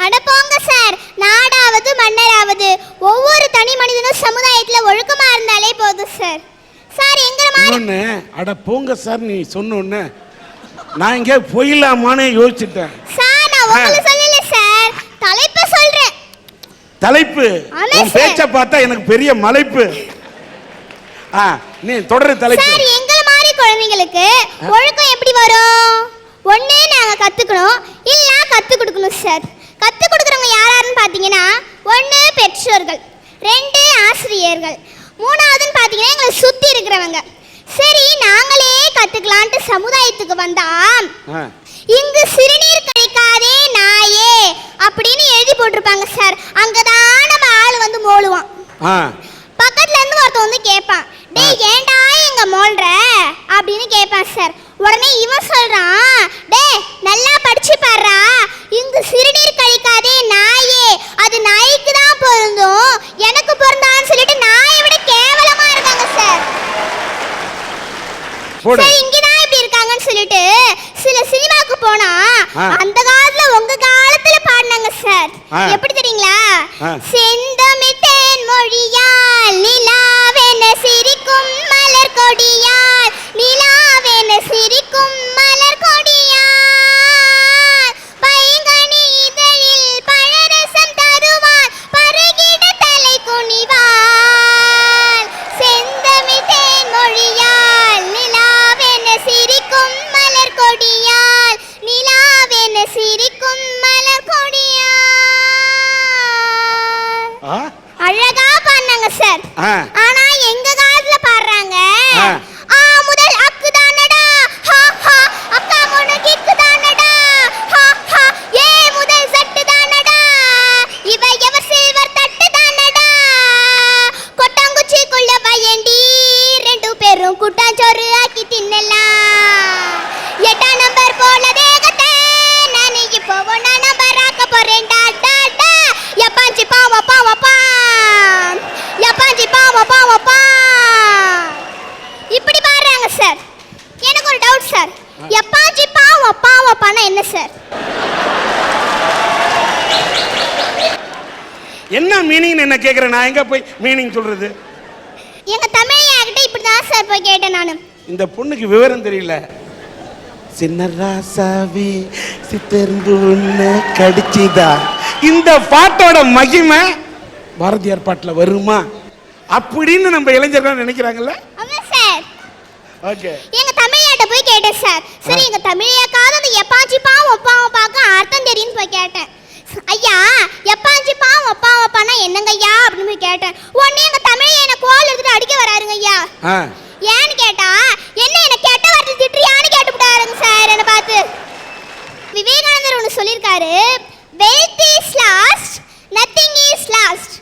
அட போங்க சார், நாடாவது மன்னராவது ஒவ்வொரு தனி மனிதனும் சமுதாயத்துல ஒழுக்கமா இருந்தாலே போதும் சார். சார் எங்கற மாதிரி அட போங்க சார் நீ சொன்னோன்னு நான் இங்க போயிடலாமான்னு யோசிச்சுட்டேன். சார் நான் உங்களை சொல்லல சார், தலைப்பு சொல்றேன். தலைப்பு? உன் பேச்ச பார்த்தா எனக்கு பெரிய மலைப்பு. நீ தொடரு தலைப்பு. சார் எங்கற மாதிரி குழந்தைகளுக்கு ஒழுக்கம் எப்படி வரும்? ஒண்ணு நாங்க கத்துக்கணும், இல்ல கத்து கொடுக்கணும் சார். கத்து கொடுக்கறவங்க யாராருன்னு பாத்தீங்கன்னா, ஒண்ணு பெற்றோர்கள், ரெண்டு ஆசிரியர்கள், மூணாவதுன்னு பாத்தீங்கன்னா எங்களை சுத்தி இருக்கிறவங்க. சரி நாங்களே கத்துக்கலான்ட்டு சமுதாயத்துக்கு வந்தா இங்கு சிறுநீர் கழிக்காதே நாயே அப்படின்னு எழுதி போட்டிருப்பாங்க சார். அங்கதான் நம்ம ஆளு வந்து மோளுவான். பக்கத்துல இருந்து ஒருத்தன் வந்து கேட்பான், டேய் ஏண்டா எங்க மோல்ற அப்படின்னு கேட்பான் சார். உடனே இவன் சொல்றான், டேய் நல்லா படிச்சு பாருடா, இங்கு சிறுநீர் கழிக்காதே நாயே அது நாய்க்கு தான் பொருந்தும், எனக்கு பொருந்தான்னு சொல்லிட்டு நாயை விட கேவலமா இருக்காங்க சார். சார் இங்கதான் இப்படி இருக்காங்கன்னு சொல்லிட்டு சில சினிமாக்கு போனா அந்த காலத்துல உங்க காலத்துல பாடினாங்க சார். எப்படி தெரியுங்களா? செந்தமிழ் தேன் மொழியால் நிலாவென சிரிக்கும் மலர் கொடியால், நிலாவென சிரிக்கும் மலர் கொடியால், பைங்கனி இதழில் பழரசம் தருவார் பருகிட தலை குனிவார். செந்தமிழ் தேன் மொழியால் நிலாவென சிரிக்கும் மலர் கொடியால், நிலாவென சிரிக்கும் மலர் கொடியால். அழகா பாடுனாங்க சார். ஆனா எங்க காலத்துல பாடுறாங்க, ஆ முதல் அக்கு தானடா, ஹா ஹா அக்கா முன கிக்கு தானடா, ஹா ஹா ஏ முதல் சட்டு தானடா, இவ எவ சில்வர் தட்டு தானடா, கொட்டாங்குச்சிக்குள்ள வயண்டி ரெண்டு பேரும் கூட்டாஞ்சோறு ஆக்கி தின்னலாம், 8ஆம் நம்பர் போல தேகத்தை நான் இப்போ 1ஆம் நம்பர் ஆக்க போறேன்டா டா டா, எப்பாஞ்சி பாவ பாவ பா, எப்பாஞ்சி பாவ பாவ பா. இப்படி பாடுறாங்க சார். எனக்கு ஒரு டவுட் சார், எப்பாஞ்சி பாவ பாவ பானா என்ன சார்? என்ன மீனிங் என்ன கேக்குறேன், நான் எங்க போய் மீனிங் சொல்றது? எங்க தமிழையாகிட்ட இப்படிதான் சார் போய் கேட்டேன் நானு. இந்த பொண்ணுக்கு விவரம் தெரியல. சின்ன ராசாவே சித்தருந்து உன்னை கடிச்சுதா, இந்த பாட்டோட மகிமை பாரதியார் பாட்டுல வருமா அப்படின்னு நம்ம இளைஞர்கள் நினைக்கிறாங்கல்ல. ஆமா சார். ஓகே. எங்க தமிழையாட்ட போய் கேட்டேன் சார். சரி எங்க தமிழையாக்காவது அந்த எப்பாஞ்சி பாவம் பாவம் பாக்க அர்த்தம் தெரியும்னு போய் கேட்டேன். ஐயா எப்பாஞ்சி பாவம் அப்பா அப்பானா என்னங்க ஐயா அப்படின்னு போய் கேட்டேன். உடனே எங்க தமிழையா என்ன கோல் எடுத்துட்டு அடிக்க வராருங்க ஐயா. ஏன்னு கேட்டா, என்ன என்ன கெட்ட வார்த்தை திட்டுறியான்னு கேட்டுவிட்டாருங்க சார் என்ன பார்த்து. விவேகானந்தர் ஒன்று சொல்லியிருக்காரு, wealth is last, nothing is last,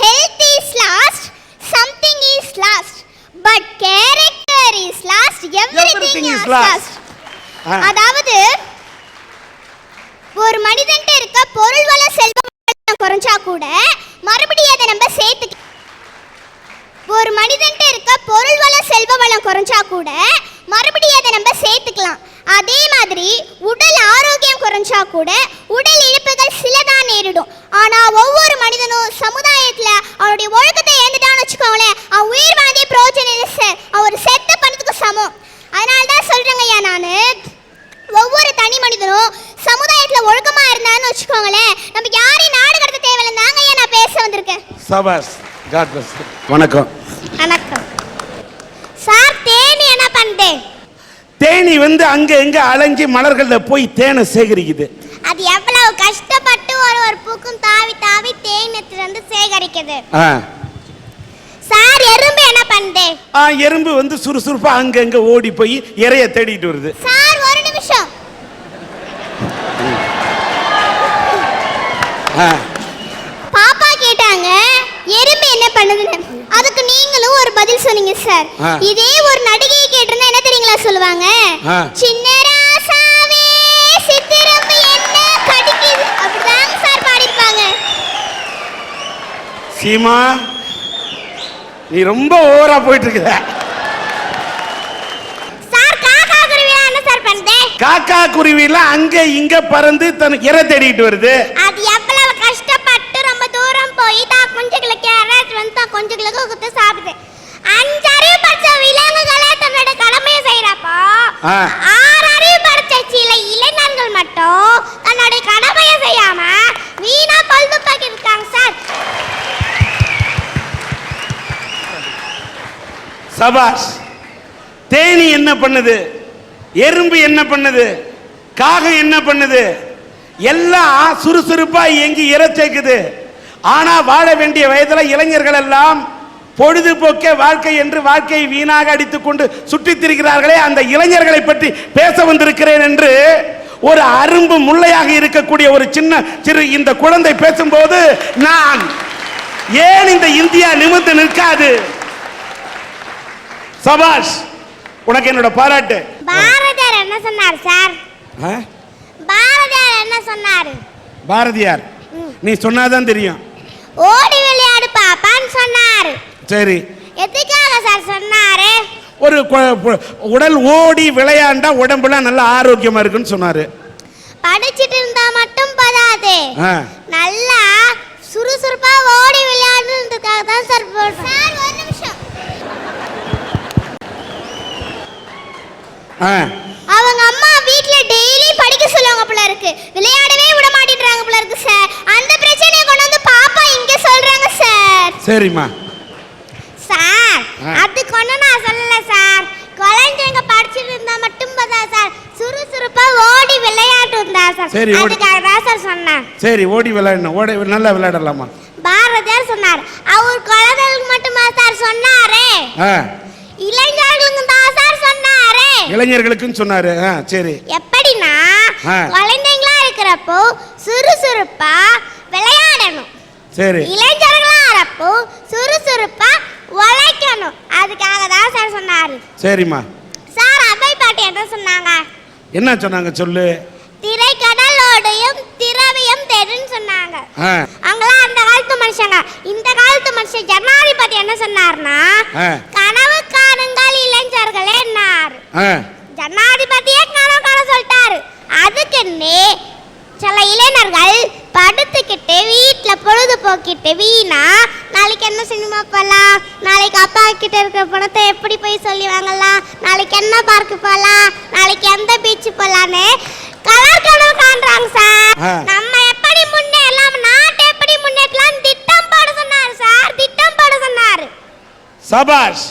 health is last, something is last, but character is last, everything is last. அதாவது ஒரு மனிதன்ட்ட இருக்க பொருள் வள செல்வ வளம் குறைஞ்சா கூட மறுபடியும் அதை நம்ம சேர்த்துக்கலாம். ஒரு மனிதன்ட்ட இருக்க பொருள் வள செல்வ வளம் குறைஞ்சா கூட மறுபடியும் அதை நம்ம சேர்த்துக்கலாம். அதே மாதிரி உடல் ஆரோக்கியம் குறைஞ்சா கூட உடல் இழப்புகள் சிலதான் நேரிடும். ஆனா ஒவ்வொரு மனிதனும் சமுதாயத்துல அவருடைய ஒழுக்கத்தை இழந்துட்டான்னு வச்சுக்கோங்களேன், அவன் உயிர் வாழ்ந்தே பிரயோஜனம் இல்லை சார், அவர் செத்த பணத்துக்கு சமம். அதனால்தான் சொல்றேங்க ஐயா, நானு ஒவ்வொரு தனி மனிதனும் சமுதாயத்துல ஒழுக்கமா இருந்தான்னு வச்சுக்கோங்களேன், நம்ம யாரையும் நாடு கடத்த தேவையில்லை. தாங்க ஐயா நான் பேச வந்திருக்கேன். சபாஸ், காட் பிளஸ். வணக்கம். வணக்கம் சார். தேனி என்ன பண்ணுது? தேனி வந்து அங்க எங்க அலைஞ்சி மலர்கள்ல போய் தேனை சேகரிக்குது. அது எவ்வளவு கஷ்டப்பட்டு ஒரு பூக்கும் தாவி தாவி தேனத்துல இருந்து சேகரிக்குது. சார் எறும்பு என்ன பண்ணுது? எறும்பு வந்து சுறுசுறுப்பா அங்க எங்க ஓடி போய் இறைய தேடிட்டு வருது. சார் ஒரு நிமிஷம். பாப்பா கேட்டாங்க எறும்பு என்ன பண்ணுதுன்னு, அதுக்கு நீங்களும் ஒரு பதில் சொன்னீங்க சார். இதே ஒரு நடிகையை கேட்டிருந்தா என்ன தெரியுங்களா சொல்லுவாங்க? சின்ன ராசாவே சித்திரம்பு என்ன கடிக்குது அப்படிதான் சார் பாடிருப்பாங்க. சீமா நீ ரொம்ப ஓவரா போயிட்டு இருக்க. சார் காக்கா குருவி என்ன சார் பண்ணுது? காக்கா குருவில அங்க இங்க பறந்து தனக்கு இறை தேடிட்டு வருது. அது எவ்வளவு ஆறறிவு படைச்ச சில இளைஞர்கள் மட்டும் தன்னுடைய கடமையை செய்யாம வீணா பல்துப்பாக்கி இருக்காங்க சார். சபாஷ். தேனி என்ன பண்ணுது, எறும்பு என்ன பண்ணுது, காகம் என்ன பண்ணுது, எல்லாம் சுறுசுறுப்பா இயங்கி இறைச்சேக்குது. ஆனா வாழ வேண்டிய வயதுல இளைஞர்கள் எல்லாம் பொழுதுபோக்கே வாழ்க்கை என்று வாழ்க்கையை வீணாக அடித்துக் கொண்டு சுற்றித் திரிகிறார்களே, அந்த இளைஞர்களை பற்றி பேச வந்திருக்கிறேன் என்று ஒரு அரும்பு முள்ளையாக இருக்கக்கூடிய ஒரு சிறு இந்த குழந்தை பேசும்போது நான் ஏன் இந்த இந்தியா நிமிர்ந்து நிற்காது? சபாஷ், உனக்கு என்னோட பாராட்டு. பாரதியார் என்ன சொன்னார் சார்? பாரதியார் என்ன சொன்னார்? பாரதியார் நீ சொன்னாதான் தெரியும். ஓடி விளையாடு பாப்பான்னு சொன்னார். சரி, எதுக்காக சார் சொன்னாரு? ஒரு உடல் ஓடி விளையாண்டா உடம்புல நல்ல ஆரோக்கியமா இருக்குன்னு சொன்னாரு. படிச்சிட்டு இருந்தா மட்டும் பதாது, நல்லா சுறுசுறுப்பா ஓடி விளையாடுறதுக்காக தான் சார். சார் ஒரு நிமிஷம். அவங்க அம்மா வீட்ல டெய்லி படிக்க சொல்லுவாங்க போல இருக்கு, விளையாடவே விட மாட்டேன்றாங்க போல இருக்கு சார். அந்த பிரச்சனையை கொண்டு வந்து பாப்பா இங்க சொல்றாங்க சார். சரிம்மா சார், அதுக்கு ஒண்ணு நான் சொல்லல சார். குழந்தைங்க படிச்சிட்டு இருந்தா மட்டும் போதா சார், சுறுசுறுப்பா ஓடி விளையாட்டு இருந்தா சார். அதுக்காக தான் சார் சொன்னேன். சரி, ஓடி விளையாடணும், ஓடி நல்லா விளையாடலாமா? பாரதியார் சொன்னார். அவர் குழந்தைகளுக்கு மட்டுமா சார் சொன்னாரு? இளைஞர்களுக்கு தான் சார் சொன்னாரு. இளைஞர்களுக்கும் சொன்னாரு. சரி, எப்படின்னா குழந்தைங்களா இருக்கிறப்போ சுறுசுறுப்பா விளையாடணும். சரி, இளைஞர்களா இருப்போ சுறுசுறுப்பா உழைக்கணும். அதுக்காக தான் சார் சொன்னாரு. சரிம்மா. சார் அவை பாட்டு என்ன சொன்னாங்க? என்ன சொன்னாங்க சொல்லு. திரைக்கடலோடையும் திரவியம் தேடுன்னு சொன்னாங்க. அவங்களாம் அந்த காலத்து மனுஷங்க. இந்த காலத்து மனுஷன் ஜனாதிபதி என்ன சொன்னார்னா, கனவு காணுங்கள் இளைஞர்களே என்னார். ஜனாதிபதியே கனவு காண சொல்லிட்டாரு. அதுக்குன்னு சில இளைஞர்கள் படுத்துக்கிட்டு வீட்டில் பொழுதுபோக்கிட்டு வீணா நாளைக்கு என்ன சினிமா போகலாம், நாளைக்கு அப்பா கிட்ட இருக்கிற பணத்தை எப்படி போய் சொல்லி வாங்கலாம், நாளைக்கு என்ன பார்க்கு போகலாம், நாளைக்கு எந்த பீச்சு போகலான்னு கலர் கனவு காண்றாங்க சார். நம்ம எப்படி முன்னேறலாம், நாட்டை எப்படி முன்னேற்றலாம் திட்டம் போட சொன்னாரு சார். திட்டம் போட சொன்னாரு. சபாஷ்.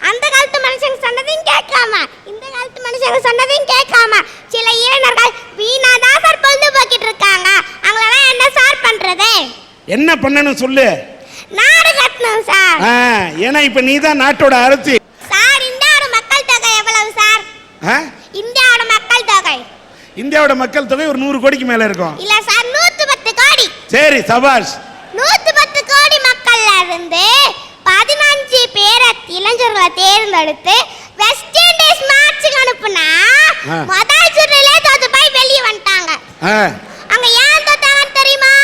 அந்த காலத்து மனுஷங்க சொன்னதையும் கேட்காம இந்த காலத்து மனுஷங்க சொன்னதையும் கேட்காம சில இளைஞர்கள் வீணாதான் சார் பொழுதுபோக்கிட்டு இருக்காங்க. அவங்களெல்லாம் என்ன சார் பண்றது? என்ன பண்ணணும் சொல்லு. நாடு கட்டணும் சார். ஏன்னா இப்ப நீ தான் நாட்டோட அரசி சார். இந்தியாவோட மக்கள் தொகை எவ்வளவு சார்? இந்தியாவோட மக்கள் தொகை, இந்தியாவோட மக்கள் தொகை ஒரு 100 கோடிக்கு மேல இருக்கும். இல்ல சார், 110 கோடி. சரி, சபாஷ். 110 கோடி மக்கள்ல இருந்து 15 பேரை இளைஞர்களை தேர்ந்தெடுத்து வெஸ்ட் இண்டீஸ் மேட்சுக்கு அனுப்புனா முதல் சுற்றுலயே தோத்து போய் வெளியே வந்துட்டாங்க. அங்க ஏன் தோத்தாங்கன்னு தெரியுமா?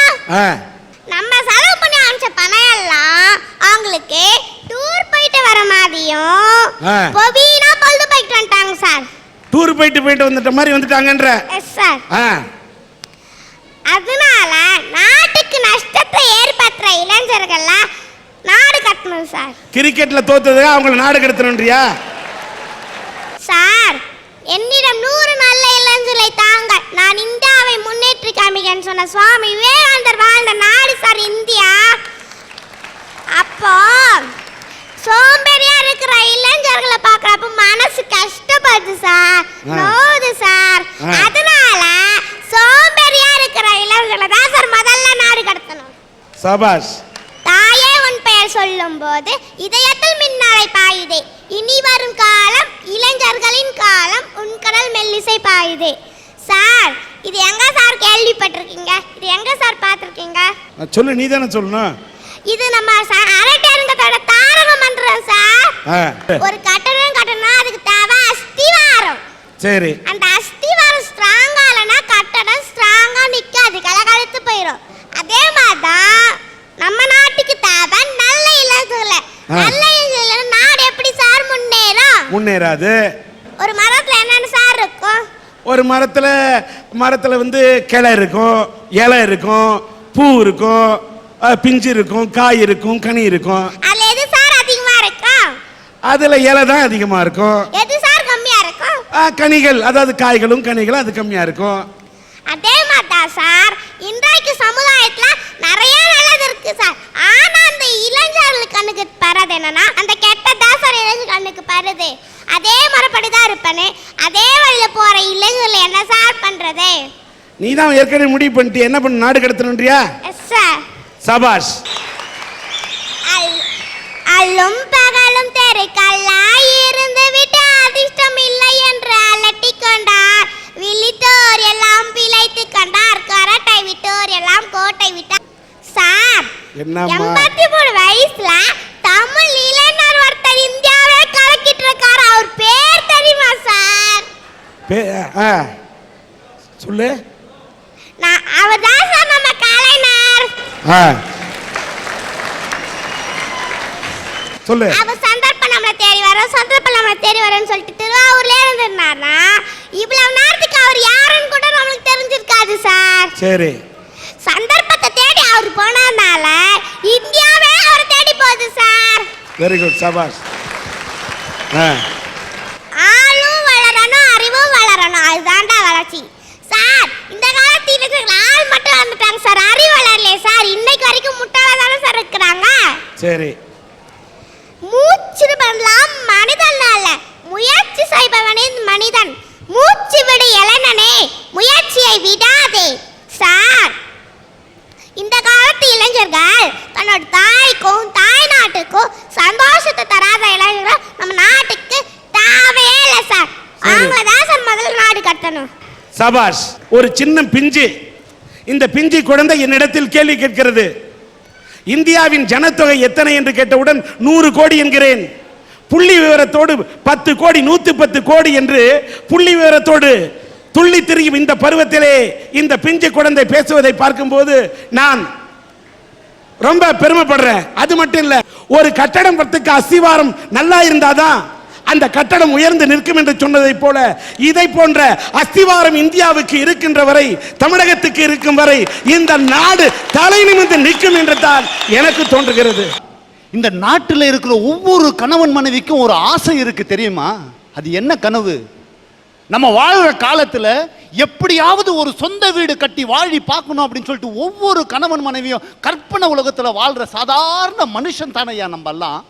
நம்ம செலவு பண்ணி அனுப்பிச்ச பணம் எல்லாம் அவங்களுக்கு டூர் போயிட்டு வர மாதிரியும் வீணா பொழுது போயிட்டு வந்துட்டாங்க சார். டூர் போயிட்டு வந்துட்ட மாதிரி வந்துட்டாங்கன்ற. Yes sir. அதனால நாட்டுக்கு நஷ்டத்தை ஏற்படுத்துற இளைஞர்கள்லாம் நாடு கட்டணும் சார். கிரிக்கெட்ல தோத்தது அவங்கள நாடு கடத்தணும்ன்றியா சார்? என்னிடம் 100 நல்ல இளைஞர்களை தாங்க, நான் இந்தியாவை முன்னேற்றி காமிக்கன்னு சொன்ன சுவாமி விவேகானந்தர் வாழ்ந்த நாடு சார் இந்தியா. அப்போ சோம்பேறியா இருக்கிற இளைஞர்களை பார்க்கறப்ப மனசு கஷ்டப்படுது சார், நோவுது சார். அதனால சோம்பேறியா இருக்கிற இளைஞர்களை தான் சார் முதல்ல நாடு கடத்தணும். சபாஷ். தாயே உன் பெயர் சொல்லும் போது இதயத்தில் மின்னலை பாயுதே, இனி வரும் காலம் இளைஞர்களின் காலம், உன் கடல் மெல்லிசை பாயுதே. சார், இது எங்க சார் கேள்விப்பட்டிருக்கீங்க? இது எங்க சார் பார்த்திருக்கீங்க? சொல்லு, நீ தானே சொல்லணும். இது நம்ம அரட்டரங்கத்தோட தாரக மந்திரம் சார். ஒரு கட்டடம் கட்டணும், அதுக்கு தேவை அஸ்திவாரம். சரி. அந்த அஸ்திவாரம் ஸ்ட்ராங்கா இல்லைன்னா கட்டடம் ஸ்ட்ராங்கா நிக்காது, கலகலத்து போயிடும். அதே மாதிரிதான் நம்ம நாட்டுக்கு தேவை நல்ல இளைஞர்கள். நல்ல இளைஞர்கள் நாடு எப்படி சார் முன்னேறாது. ஒரு மரத்துல என்னென்ன சார் இருக்கும்? ஒரு மரத்துல வந்து கிளை இருக்கும், இலை இருக்கும், பூ இருக்கும், பிஞ்சு இருக்கும், காய் இருக்கும், கனி இருக்கும். அதுல எது சார் அதிகமா இருக்கும்? அதுல இலை தான் அதிகமா இருக்கும். எது சார் கம்மியா இருக்கும்? கனிகள், அதாவது காய்களும் கனிகளும் அது கம்மியா இருக்கும். அதே மாதிரி சார் இன்றைக்கு சமுதாயத்துல நிறைய நல்லது இருக்கு சார். ஆனா அந்த இளைஞர்கள் கண்ணுக்கு பரது என்னன்னா அந்த கெட்டதா சார் இளைஞர் கண்ணுக்கு பருது. அதே மறுபடிதான் இருப்பேன்னு அதே வழியில போற இளைஞர்கள் என்ன சார் பண்றது? நீ தான் ஏற்கனவே முடிவு பண்ணிட்டு என்ன பண்ண, நாடு கடத்தணும்ன்றியா? Yes sir. சபாஷ். அல்லும் பகலும் தெருக்கல்லாய் இருந்து விட்டு அதிர்ஷ்டம் இல்லை என்று அலட்டி கொண்டார். விழித்தோர் எல்லாம் பிழைத்து கண்டார். கரட்டை விட்டோர் எல்லாம் கோட்டை விட்டார். சார் 83 வயசுல தமிழ் இளைஞர் ஒருத்தர் இந்தியாவே கலக்கிட்டு இருக்காரு. அவர் பேர் தெரியுமா சார்? சொல்லு. அவர் தான் சார் நம்ம கலைஞர். சொல்லு. அவர் சந்தர்ப்பம் நம்மளை தேடி வரோம், சந்தர்ப்பம் நம்மளை தேடி வரோன்னு சொல்லிட்டு திருவாரூர்ல இருந்திருந்தாருன்னா இவ்வளவு நேரத்துக்கு அவர் யாருன்னு கூட நம்மளுக்கு தெரிஞ்சிருக்காது சார். சரி. சந்தர்ப்பத்தை தேடி அவர் போனதுனால இந்தியாவே அவர் தேடி போகுது சார். Very good. சபாஷ். ஆளும் வளரணும், அறிவும் வளரணும், அதுதான்டா வளர்ச்சி சார். இந்த காலத்து இளைஞர்கள் ஆள் மட்டும் வந்துட்டாங்க சார், அறிவு வளரலையே சார். இன்னைக்கு வரைக்கும் முட்டாளா தானே சார் இருக்கிறாங்க. சரி. மூச்சு பண்ணலாம் மனிதன் அல்ல, முயற்சி செய்பவனே மனிதன். மூச்சு விடு இளைஞனே, முயற்சியை விடாதே சார். இந்த காலத்து இளைஞர்கள் தன்னோட தாய்க்கும் தாய் நாட்டுக்கும் சந்தோஷத்தை தராத இளைஞர்கள் நம்ம நாட்டுக்கு தேவையே இல்லை சார். அவங்க தான் சார் முதல்ல நாடு கட்டணும். சபாஷ். ஒரு சின்ன பிஞ்சு, இந்த பிஞ்சு குழந்தை என்னிடத்தில் கேள்வி கேட்கிறது. இந்தியாவின் ஜனத்தொகை எத்தனை என்று கேட்டவுடன் 100 கோடி என்கிறேன். புள்ளி விவரத்தோடு 10 கோடி 110 கோடி என்று புள்ளி விவரத்தோடு துள்ளி திரியும் இந்த பருவத்திலே இந்த பிஞ்சு குழந்தை பேசுவதை பார்க்கும்போது நான் ரொம்ப பெருமைப்படுறேன். அது மட்டும் இல்ல, ஒரு கட்டடம் பத்துக்கு அஸ்திவாரம் நல்லா இருந்தாதான் அந்த கட்டடம் உயர்ந்து நிற்கும் என்று சொன்னதை போல இதை போன்ற அஸ்திவாரம் இந்தியாவுக்கு இருக்கின்ற வரை, தமிழகத்துக்கு இருக்கும் வரை இந்த நாடு தலை நிமிர்ந்து நிற்கும் என்று தான் எனக்கு தோன்றுகிறது. இந்த நாட்டில் இருக்கிற ஒவ்வொரு கணவன் மனைவிக்கும் ஒரு ஆசை இருக்கு தெரியுமா? அது என்ன கனவு? நம்ம வாழ்கிற காலத்துல எப்படியாவது ஒரு சொந்த வீடு கட்டி வாழி பார்க்கணும் அப்படின்னு சொல்லிட்டு ஒவ்வொரு கணவன் மனைவியும் கற்பனை உலகத்துல வாழ்ற சாதாரண மனுஷன் தானையா நம்ம எல்லாம்.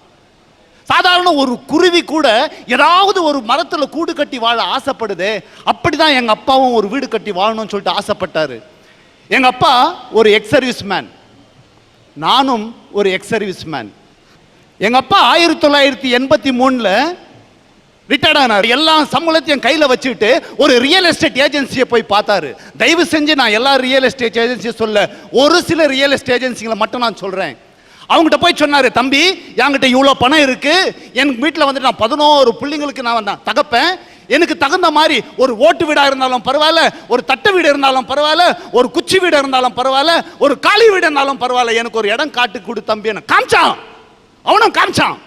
சாதாரண ஒரு குருவி கூட ஏதாவது ஒரு மரத்துல கூடு கட்டி வாழ ஆசைப்படுது. அப்படிதான் எங்க அப்பாவும் ஒரு வீடு கட்டி வாழணும்னு சொல்லிட்டு ஆசைப்பட்டாரு. எங்க அப்பா ஒரு எக்ஸ் சர்வீஸ் மேன், நானும் ஒரு எக்ஸ் சர்வீஸ் மேன். எங்க அப்பா 1983 ரிட்டையர்ட் ஆனார். எல்லா சம்பளத்தையும் கையில வச்சுட்டு ஒரு ரியல் எஸ்டேட் ஏஜென்சியை போய் பார்த்தாரு. தயவு செஞ்சு நான் எல்லா ரியல் எஸ்டேட் ஏஜென்சியை சொல்ல, ஒரு சில ரியல் எஸ்டேட் ஏஜென்சிகளை மட்டும் நான் சொல்றேன். அவங்ககிட்ட போய் சொன்னாரு, தம்பி என்கிட்ட இவ்வளோ பணம் இருக்கு, என் வீட்டில் வந்துட்டு நான் 11 பிள்ளைங்களுக்கு நான் தகப்பேன், எனக்கு தகுந்த மாதிரி ஒரு ஓட்டு வீடா இருந்தாலும் பரவாயில்ல, ஒரு தட்டு வீடு இருந்தாலும் பரவாயில்ல, ஒரு குச்சி வீடு இருந்தாலும் பரவாயில்ல, ஒரு காலி வீடு இருந்தாலும் பரவாயில்ல, எனக்கு ஒரு இடம் காட்டு கொடு தம்பி. என்ன காமிச்சான், அவனும் காமிச்சான்.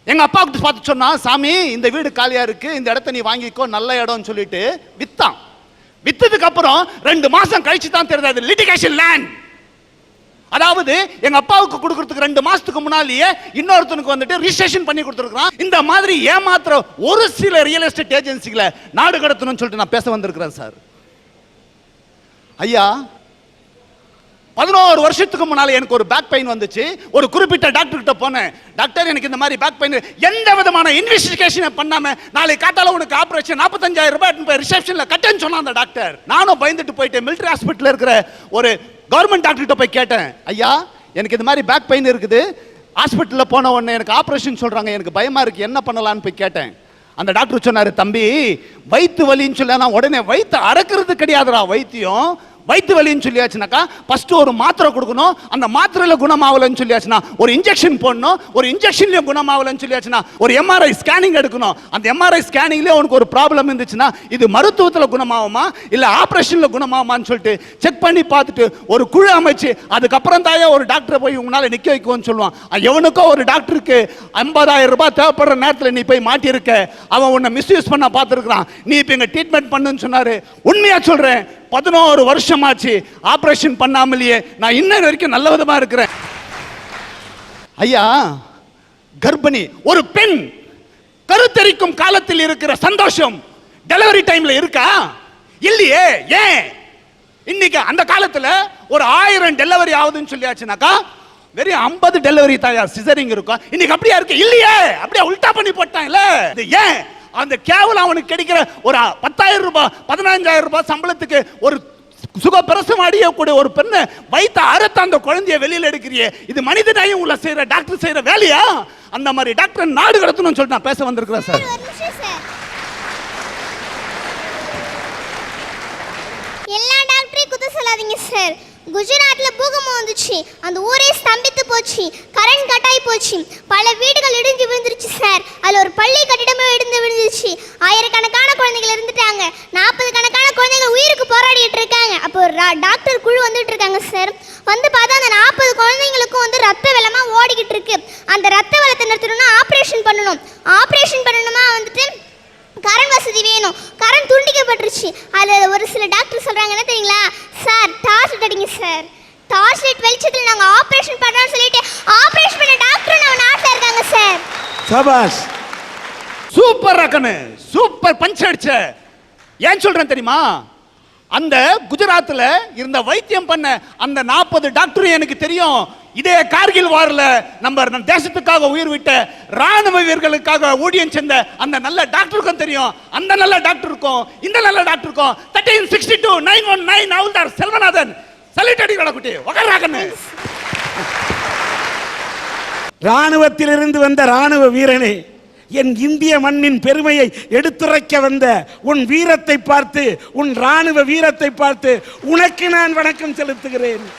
எங்க அப்பா கிட்ட பார்த்து சொன்னா, சாமி இந்த வீடு காலியா இருக்கு, இந்த இடத்த நீ வாங்கிக்கோ, நல்ல இடம்னு சொல்லிட்டு வித்தான். வித்ததுக்கு அப்புறம் 2 மாசம் கழிச்சு தான் தெரியுது அது லிட்டிகேஷன் லேண்ட். அதாவது எங்க அப்பாவுக்கு கொடுக்கிறதுக்கு 2 மாசத்துக்கு முன்னாலேயே இன்னொருத்தனுக்கு வந்துட்டு ரிஜிஸ்ட்ரேஷன் பண்ணி கொடுத்துருக்கான். இந்த மாதிரி ஏமாத்துற ஒரு சில ரியல் எஸ்டேட் ஏஜென்சிகளை நாடு கடத்தணும்னு சொல்லிட்டு நான் பேச வந்திருக்கிறேன் சார். ஐயா, 11 வருஷத்துக்கு முன்னால எனக்கு ஒரு பேக் பெயின் வந்துச்சு. ஒரு குறிப்பிட்ட டாக்டர் கிட்ட போனேன். டாக்டர் எனக்கு இந்த மாதிரி பேக் பெயின், எந்த விதமான இன்வெஸ்டிகேஷன் பண்ணாம நாளைக்கு காத்தால உனக்கு ஆபரேஷன் 45,000 ரூபாய் ரிசப்ஷன்ல கட்டேன்னு சொன்னான் அந்த டாக்டர். நானும் பயந்துட்டு போயிட்டு மிலிட்டரி ஹாஸ்பிட்டல் இருக்கிற ஒரு கவர்மெண்ட் டாக்டர் கிட்ட போய் கேட்டேன், ஐயா எனக்கு இந்த மாதிரி பேக் பெயின் இருக்குது, ஹாஸ்பிட்டலில் போன உடனே எனக்கு ஆபரேஷன் சொல்றாங்க, எனக்கு பயமா இருக்கு, என்ன பண்ணலான்னு போய் கேட்டேன். அந்த டாக்டர் சொன்னாரு, தம்பி வயிற்று வலின்னு சொல்ல, நான் உடனே வயிற்று அறக்கிறது கிடையாதுடா வைத்தியம், வயிற்று வலின்னு சொல்லியாச்சுனாக்கா ஃபர்ஸ்ட் ஒரு மாத்திரை கொடுக்கணும், அந்த மாத்திரையில குணமாகலன்னு சொல்லியாச்சுன்னா ஒரு இன்ஜெக்ஷன் போடணும், ஒரு இன்ஜெக்ஷன்லயும் குணமாகலன்னு சொல்லியாச்சுன்னா ஒரு எம்ஆர்ஐ ஸ்கேனிங் எடுக்கணும். அந்த எம்ஆர்ஐ ஸ்கேனிங்லேயே உனக்கு ஒரு ப்ராப்ளம் இருந்துச்சுன்னா இது மருத்துவத்தில் குணமாகுமா இல்லை ஆப்ரேஷனில் குணமாகுமான்னு சொல்லிட்டு செக் பண்ணி பார்த்துட்டு ஒரு குழு அமைச்சு அதுக்கப்புறம் தாயே ஒரு டாக்டரை போய் உங்களால் நிற்க வைக்குவோன்னு சொல்லுவான். எவனுக்கோ ஒரு டாக்டருக்கு 50,000 ரூபாய் தேவைப்படுற நேரத்தில் நீ போய் மாட்டியிருக்க, அவன் உன்னை மிஸ்யூஸ் பண்ண பார்த்துருக்கான், நீ இப்போ இங்கே ட்ரீட்மெண்ட் பண்ணுன்னு சொன்னாரு. உண்மையா சொல்றேன், 11 வருஷமாச்சு ஆபரேஷன் பண்ணாமலேயே நான் இன்ன வரைக்கும் நல்ல விதமா இருக்கிறேன். ஐயா, கர்ப்பிணி ஒரு பெண் கருத்தரிக்கும் காலத்தில் இருக்கிற சந்தோஷம் டெலிவரி டைம்ல இருக்கா? இல்லையே. ஏன்? இன்னைக்கு அந்த காலத்துல ஒரு 1000 டெலிவரி ஆகுதுன்னு சொல்லியாச்சுனாக்கா வெறும் 50 டெலிவரி தாயா சிசரிங் இருக்கும். இன்னைக்கு அப்படியா இருக்கு? இல்லையே. அப்படியே உல்டா பண்ணி போட்டாங்கல்ல. இது ஏன்? அந்த கேவலம் அவனுக்கு கிடைக்கிற ஒரு 10,000 ரூபாய் 15,000 ரூபாய் சம்பளத்துக்கு ஒரு சுகப்பிரசவம் அடையக்கூடிய ஒரு பெண்ணை வைத்த அறுத்த அந்த குழந்தைய வெளியில எடுக்கிறியே, இது மனித நேயம் உள்ள செய்யற டாக்டர் செய்யற வேலையா? அந்த மாதிரி டாக்டர் நாடு கடத்தணும்னு சொல்லிட்டு நான் பேச வந்திருக்கிறேன் சார். ஒரு நிமிஷம் சார். எல்லா டாக்டரையும் குத்த சொல்லாதீங்க சார். குஜராத்ல பூகம்பம் வந்துச்சு, அந்த ஊரே ஸ்தம்பித்து போச்சு, கரண்ட் கட் ஆகி போச்சு, பல வீடுகள் இடிஞ்சு விழுந்துருச்சு சார். அதுல ஒரு பள்ளி கட்டிடமே இடிந்து விழுந்துருச்சு. ஆயிரக்கணக்கான குழந்தைகள் இருந்துட்டாங்க. 40 கணக்கான குழந்தைகள் உயிருக்கு போராடிட்டு இருக்காங்க. அப்போ ஒரு டாக்டர் குழு வந்துட்டு இருக்காங்க சார். வந்து பார்த்தா அந்த 40 குழந்தைங்களுக்கும் வந்து ரத்த வெள்ளமா ஓடிக்கிட்டு இருக்கு. அந்த ரத்த வெள்ளத்தை நிறுத்தணும்னா ஆப்ரேஷன் பண்ணணும். ஆப்ரேஷன் பண்ணணுமா வந்துட்டு கரண்ட் வசதி வேணும். கரண்ட் துண்டிக்கப்பட்டுருச்சு. அதில் ஒரு சில டாக்டர் சொல்கிறாங்க என்ன தெரியுங்களா சார், டார்ச் லைட் அடிங்க சார், டார்ச் லைட் வெளிச்சத்தில் நாங்கள் ஆப்ரேஷன் பண்ணுறோம்னு சொல்லிட்டு ஆப்ரேஷன் பண்ண டாக்டர் நம்ம நாட்டில் இருக்காங்க சார். சபாஷ். சூப்பர் ரக்கனு, சூப்பர் பஞ்ச் அடிச்ச. ஏன் சொல்றேன் தெரியுமா? அந்த குஜராத்ல இருந்த வைத்தியம் பண்ண அந்த 40 டாக்டரும் எனக்கு தெரியும். இதே கார்கில் வார்ல நம்ம தேசத்துக்காக உயிர் விட்ட ராணுவ வீரர்களுக்காக ஊழியம் செஞ்ச அந்த நல்ல டாக்டருக்கும் தெரியும். அந்த நல்ல டாக்டருக்கும் இந்த நல்ல டாக்டருக்கும் 1362 919 ஹவுல்தார் செல்வநாதன் சல்யூட் அடிக்கடா குட்டி உகராகன்னு. ராணுவத்திலிருந்து வந்த ராணுவ வீரனே, என் இந்திய மண்ணின் பெருமையை எடுத்துரைக்க வந்த உன் வீரத்தை பார்த்து, உன் ராணுவ வீரத்தை பார்த்து உனக்கு நான் வணக்கம் செலுத்துகிறேன்.